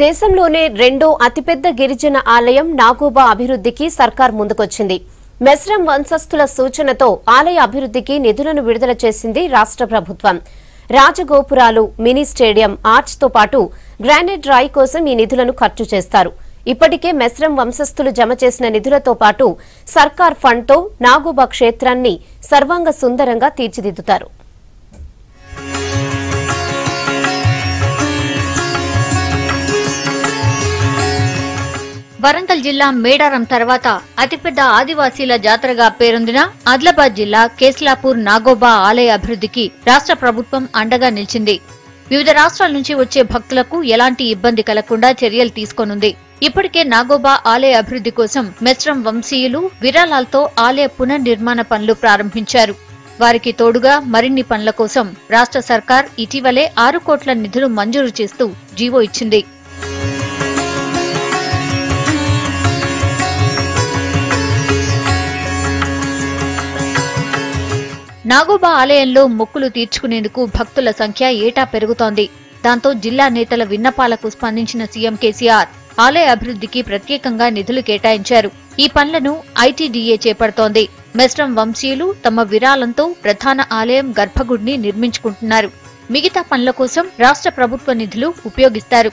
దేశంలోనే రెండో అతిపెద్ద గిరిజన ఆలయం నాగోబా అభివృద్ధికి సర్కార్ ముందుకొచ్చింది. మెస్రం వంశస్థుల సూచనతో ఆలయ అభివృద్ధికి నిధులను విడుదల చేసింది రాష్ట్ర ప్రభుత్వం. రాజగోపురాలు, మినీ స్టేడియం, ఆర్చ్ తో పాటు గ్రానైట్ రాయి కోసం ఈ నిధులను ఖర్చు చేస్తారు. ఇప్పటికే మెస్రం వంశస్థులు జమ చేసిన నిధులతో పాటు సర్కార్ ఫండ్తో నాగోబా క్షేత్రాన్ని సర్వాంగ సుందరంగా తీర్చిదిద్దుతారు. వరంగల్ జిల్లా మేడారం తర్వాత అతిపెద్ద ఆదివాసీల జాతరగా పేరొందిన ఆదిలాబాద్ జిల్లా కేస్లాపూర్ నాగోబా ఆలయ అభివృద్ధికి రాష్ట్ర ప్రభుత్వం అండగా నిలిచింది. వివిధ రాష్ట్రాల నుంచి వచ్చే భక్తులకు ఎలాంటి ఇబ్బంది కలగకుండా చర్యలు తీసుకోనుంది. ఇప్పటికే నాగోబా ఆలయ అభివృద్ధి కోసం మెస్రం వంశీయులు విరాళాలతో ఆలయ పునర్నిర్మాణ పనులు ప్రారంభించారు. వారికి తోడుగా మరిన్ని పనుల కోసం రాష్ట్ర సర్కార్ ఇటీవలే 6 కోట్ల నిధులు మంజూరు చేస్తూ జీవో ఇచ్చింది. నాగోబా ఆలయంలో మొక్కులు తీర్చుకునేందుకు భక్తుల సంఖ్య ఏటా పెరుగుతోంది. దాంతో జిల్లా నేతల విన్నపాలకు స్పందించిన సీఎం కేసీఆర్ ఆలయ అభివృద్ధికి ప్రత్యేకంగా నిధులు కేటాయించారు. ఈ పనులను ఐటీడీఏ చేపడుతోంది. మెస్రం వంశీయులు తమ విరాళంతో ప్రధాన ఆలయం గర్భగుడిని నిర్మించుకుంటున్నారు. మిగతా పనుల కోసం రాష్ట్ర ప్రభుత్వ నిధులు ఉపయోగిస్తారు.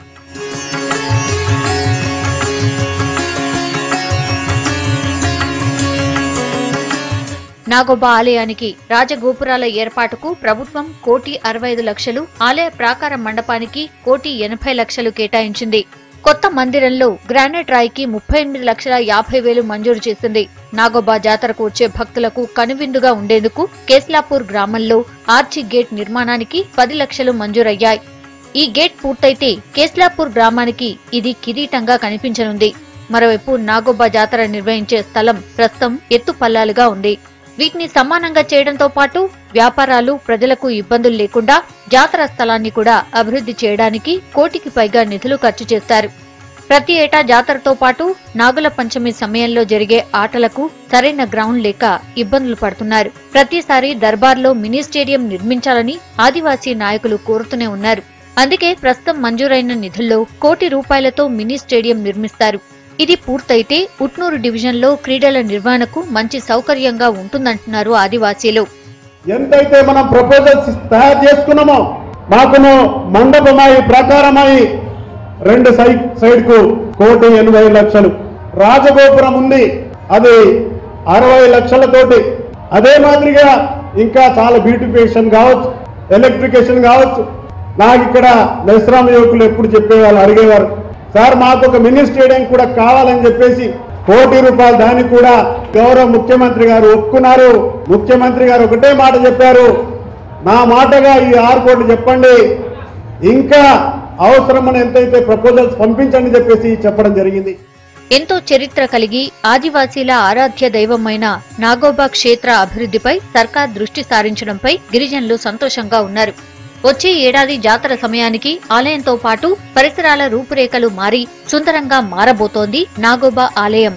నాగోబా ఆలయానికి రాజగోపురాల ఏర్పాటుకు ప్రభుత్వం 1,65,00,000, ఆలయ ప్రాకార మండపానికి 1,80,00,000 కేటాయించింది. కొత్త మందిరంలో గ్రానైట్ రాయికి 38,50,000 మంజూరు చేసింది. నాగోబా జాతరకు వచ్చే భక్తులకు కనువిందుగా ఉండేందుకు కేస్లాపూర్ గ్రామంలో ఆర్చి గేట్ నిర్మాణానికి 10 లక్షలు మంజూరయ్యాయి. ఈ గేట్ పూర్తయితే కేస్లాపూర్ గ్రామానికి ఇది కిరీటంగా కనిపించనుంది. మరోవైపు నాగోబా జాతర నిర్వహించే స్థలం ప్రస్తుతం ఎత్తుపల్లాలుగా ఉంది. వీటిని సమానంగా చేయడంతో పాటు వ్యాపారాలు, ప్రజలకు ఇబ్బందులు లేకుండా జాతర స్థలాన్ని కూడా అభివృద్ధి చేయడానికి 1 కోటికి పైగా నిధులు ఖర్చు చేస్తారు. ప్రతి ఏటా జాతరతో పాటు నాగుల పంచమి సమయంలో జరిగే ఆటలకు సరైన గ్రౌండ్ లేక ఇబ్బందులు పడుతున్నారు. ప్రతిసారి దర్బార్లో మినీ స్టేడియం నిర్మించాలని ఆదివాసీ నాయకులు కోరుతూనే ఉన్నారు. అందుకే ప్రస్తుతం మంజూరైన నిధుల్లో 1 కోటి రూపాయలతో మినీ స్టేడియం నిర్మిస్తారు. ఇది పూర్తయితే ఉట్నూరు డివిజన్లో క్రీడల నిర్వహణకు మంచి సౌకర్యంగా ఉంటుందంటున్నారు ఆదివాసీలు. ఎంతైతే మనం ప్రపోజల్స్ తయారు చేసుకున్నామో మాకును మండపమై ప్రాకారమై 2 సైడ్ కు 1,80,00,000, రాజగోపురం ఉంది అది 60 లక్షలతోటి. అదే మాదిరిగా ఇంకా చాలా బ్యూటిఫికేషన్ కావచ్చు, ఎలక్ట్రికేషన్ కావచ్చు. నాకు ఇక్కడ మెస్రాం యువకులు ఎప్పుడు చెప్పేవాళ్ళు, అడిగేవారు, సార్ మాకు ఒక మినీ స్టేడియం కూడా కావాలని చెప్పేసి 1 కోటి రూపాయలు దాన్ని కూడా గౌరవ ముఖ్యమంత్రి గారు ఒప్పుకున్నారు. ముఖ్యమంత్రి గారు ఒకటే మాట చెప్పారు, నా మాటగా ఈ 6 కోట్లు చెప్పండి, ఇంకా అవసరమని ఎంతైతే ప్రపోజల్స్ పంపించండి చెప్పేసి చెప్పడం జరిగింది. ఎంతో చరిత్ర కలిగి ఆదివాసీల ఆరాధ్య దైవమైన నాగోబా క్షేత్ర అభివృద్ధిపై సర్కార్ దృష్టి సారించడంపై గిరిజనులు సంతోషంగా ఉన్నారు. వచ్చే ఏడాది జాతర సమయానికి ఆలయంతో పాటు పరిసరాల రూపురేఖలు మారి సుందరంగా మారబోతోంది నాగోబా ఆలయం.